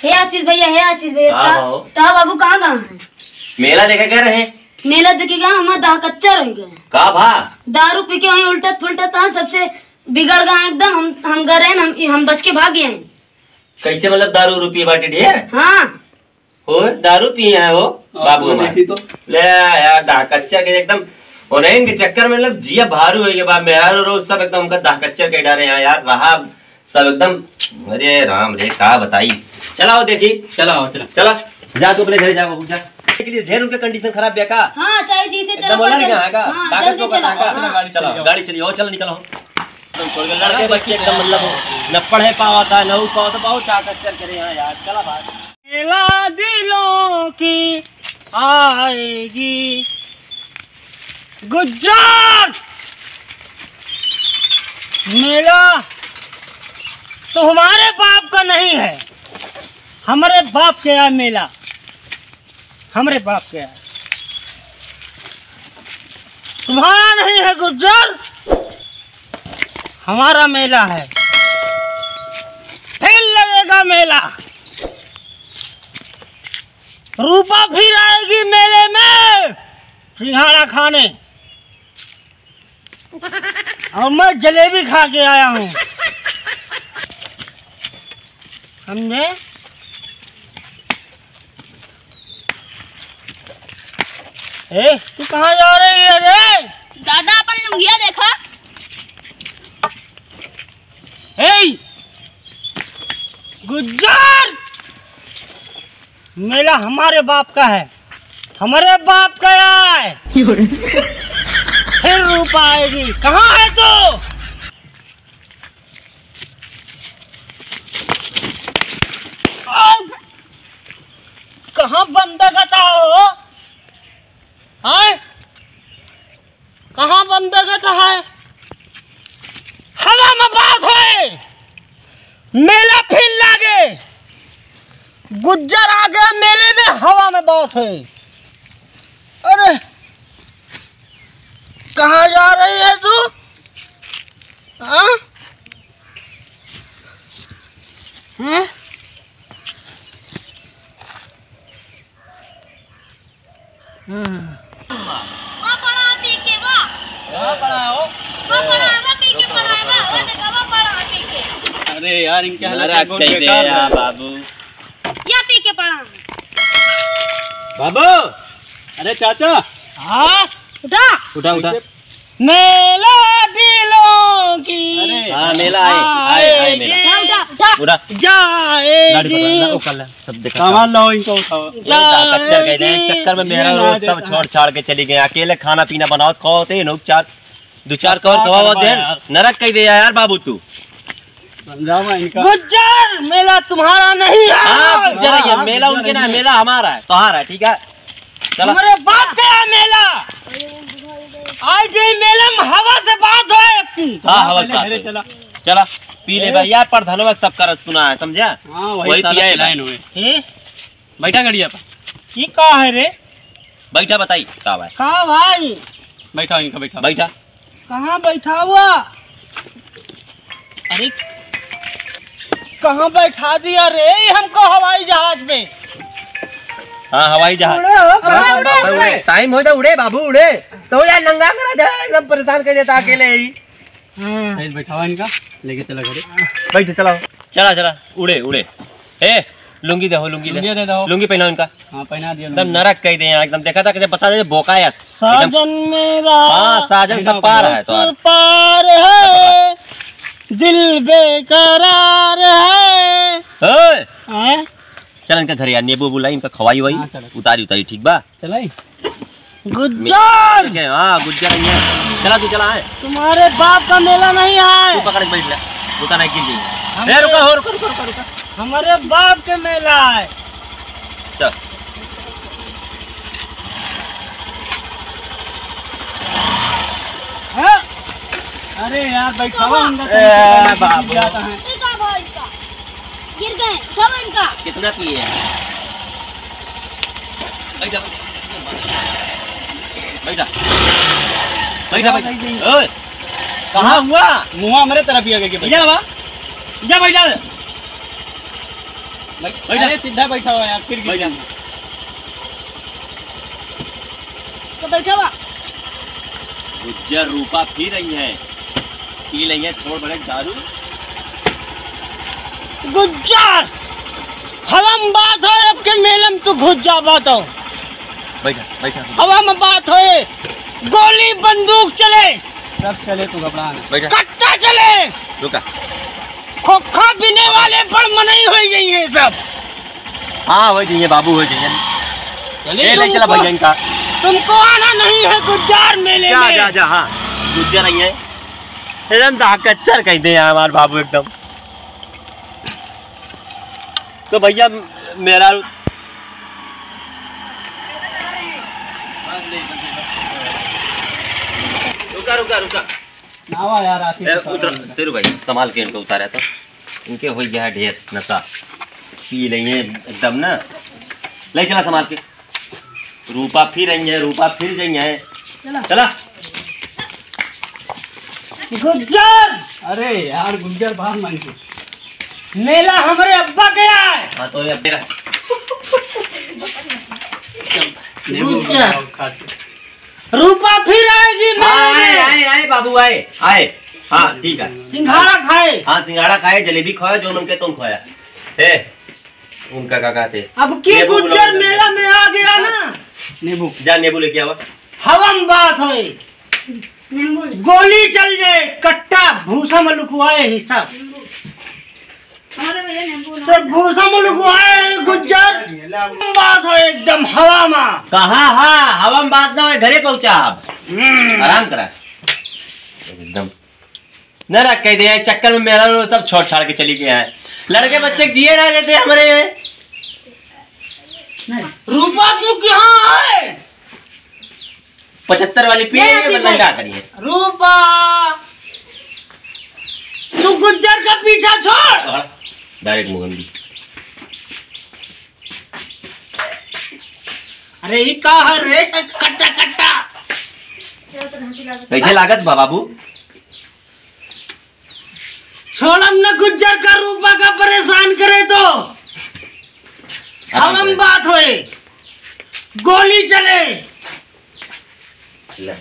हे आशीष भैया ता बाबू कहाँ है? मेला देखे कह रहे हैं। मेला देखेगा हमारा दाह कच्चा रह गए का भा दारू पी के वहीं उल्टत फुलटत सबसे बिगड़ गए एकदम। हम गए हम बच के भाग गए। कैसे मतलब दारू रुपये बाटे ढेर? हाँ हो दारू पिए हैं वो बाबू हमारे तो ले यार दाह कच्चा के एकदम उन्हें के चक्कर में मतलब जिया भारू हो गया बा मेरा रोज सब एकदम उनका दाह कच्चा के डाले हैं यार रहा सब एकदम। अरे राम रे का बताई। चलाओ देखी चला जा तू अपने घर जा बाबू जा के लिए ढेर उनका कंडीशन खराब है का? हाँ चाहे जी से चलो बोला नहीं का हाँ, कागज को बता का हाँ। चलो गाड़ी चलिए और चलो निकलो लड़के बच्चे एकदम मतलब न पढ़े पाता न पाओ तो बहुत ताकत चल करे यहाँ यार। चला भाई मेला दिलों की आएगी गुज्जर मेला तो हमारे बाप का नहीं है, हमारे बाप के है मेला, हमारे बाप के है, तुम्हारा नहीं है गुज्जर, हमारा मेला है। फिर लगेगा मेला, रूपा फिर आएगी मेले में सिंघाड़ा खाने और मैं जलेबी खा के आया हूँ, समझे? ए तू कहाँ जा रही है रे? दादा अपन लुंगिया देखा? ए गुज्जर मेला हमारे बाप का है, हमारे बाप का है। फिर रूपा आएगी। कहाँ है तू? कहाँ बंदगता हो? आए कहाँ बंदगता है? हवा में बात है, मेला फिर लागे, गुज्जर आ गया मेले में, हवा में बात है। अरे कहाँ जा रही है तू? हाँ? हैं? अरे यार इनके बाबू या पी के पड़ा बाबू। अरे चाचा हाँ उठा उठा मेला दिलों की हाँ मेला आए मेला उठा जाएगी। सब देखा सामान लाओ इनको उठाओ। कच्चा कहते हैं चक्कर में मेरा रोज सब छोड़ छाड़ के चली गए, अकेले खाना पीना बनाओ खाओते नो चार दो चार कवर खवाओ दे नरक कह दे यार बाबू तू। इनका गुज्जर मेला तुम्हारा नहीं है। हाँ जरा ये मेला उनके ना मेला हमारा है तुम्हारा है ठीक है। चलो हमारे बाप का है मेला। आज ये मेले में हवा से बात है अपनी। हाँ हवा से चला चला पी ले भाई यार पर धनवा सब कर सुना है समझा? हाँ वही पिया लाइन हुए। बैठा गड़िया पर ये का है रे? बैठा बताई का भाई का भाई बैठा इनका बैठा बैठा कहाँ बैठा हुआ? अरे कहाँ बैठा दिया रे हमको हवाई जहाज में? हाँ हवाई जहाज टाइम हो तो उड़े बाबू उड़े तो यार नंगा करा दे एकदम परेशान कर देता अकेले ही। बैठा हुआ इनका लेके चला घरे बैठ चला चला चला उड़े उड़े। ए लुंगी दे लुंगी दे दो लुंगी पहना इनका। हाँ पहना दिया एकदम नरक कह दे यार एकदम देखा था कैसे बता दे बोका यार साजन मेरा हाँ साजन सब पार है तो पार है दिल बेकरार है। चल इनका घर यार नींबू बुलाई इनका खवाई वही उतारी उतारी ठीक बा चलाई गुज्जर हाँ गुज्जर चला तू चला है तुम्हारे बाप का मेला नहीं है। तू पकड़ बैठ ले रुका नहीं गिर जाएगी। रुका हो रुका रुका रुका रुका हमारे बाप के मेला है। चल अरे यार बैठा हुआ बाबू गिर गए सब इनका कितना पिए हैं? बैठा बैठा बैठा बैठा ओए कहाँ हुआ? मुँह हमारे तरफ ही आ गया जा बैठा अरे सीधा बैठा हुआ यार, फिर गिर जाना। तो बैठा हुआ गुज्जर रूपा पी रही है, पी रही है थोड़ बड़े दारू। गुज्जर हवा में बात हो, अब के मेले में तू घुस जा। बात हो, बैठा बैठा हवा में बात हो, गोली बंदूक चले, सब चले, तू घबराना। बैठा, कट्टा चले, रुका। खोखा पीने वाले पर मनाई हो गई है सब। हाँ हो जाइए बाबू, हो जाइए। चले ले चला भैया इनका। तुमको आना नहीं है गुज्जर मेले जा में। जा जा, हाँ गुज्जर आई है एकदम दाकच्चर कहते हैं हमारे बाबू एकदम। तो भैया मेरा रुका रुका रुका, नावा यार आशीष। उतर सिर भाई, संभाल के इनको उतारा था, इनके हो गया है ढेर नशा, पी रही है एकदम ना। ले चला संभाल के, रूपा फिर रही है, रूपा फिर गई है, चला। गुज्जर अरे यार गुज्जर बाहर मान के। मेला हमारे अब्बा गया है। हाँ तो ये मेरा रूपा फिर आएगी मेले आए में। आए आए बाबू आए आए, हाँ ठीक है। सिंघाड़ा खाए। हाँ सिंगाड़ा खाए, जलेबी खाया, जो उनके तुम खाया है, उनका काका थे। अब की नींबू गुज्जर बुलाओ, मेला में आ गया ना, नींबू जा नींबू लेके आवा। हवा में बात हो, नींबू गोली चल जाए, कट्टा भूसा में लुकवाए ही सब। हमारे भैया नींबू ना। सब भूसा में लुकवाए गुज्जर, बात हो एकदम हवा में। कहाँ, हाँ हवा में बात ना हो, घरे पहुंचा आप, आराम करा एकदम। न रख कह दिया चक्कर में मेरा लोग सब छोड़ छाड़ के चली गया है, लड़के बच्चे जिए ना देते हमारे यहाँ। रूपा तू कहाँ है? 75 वाली पी नहीं, रही है, ऐसी वरना भाई। क्या करिए। रूपा तू गुज्जर का पीछा छोड़। डायरेक्ट मुगंदी। अरे ये का है रे, कट्टा कट्टा कैसे लागत बाबू? छोड़म न गुज्जर का, रूपा का परेशान करे तो आराम हम करे। बात होए, गोली चले। ले।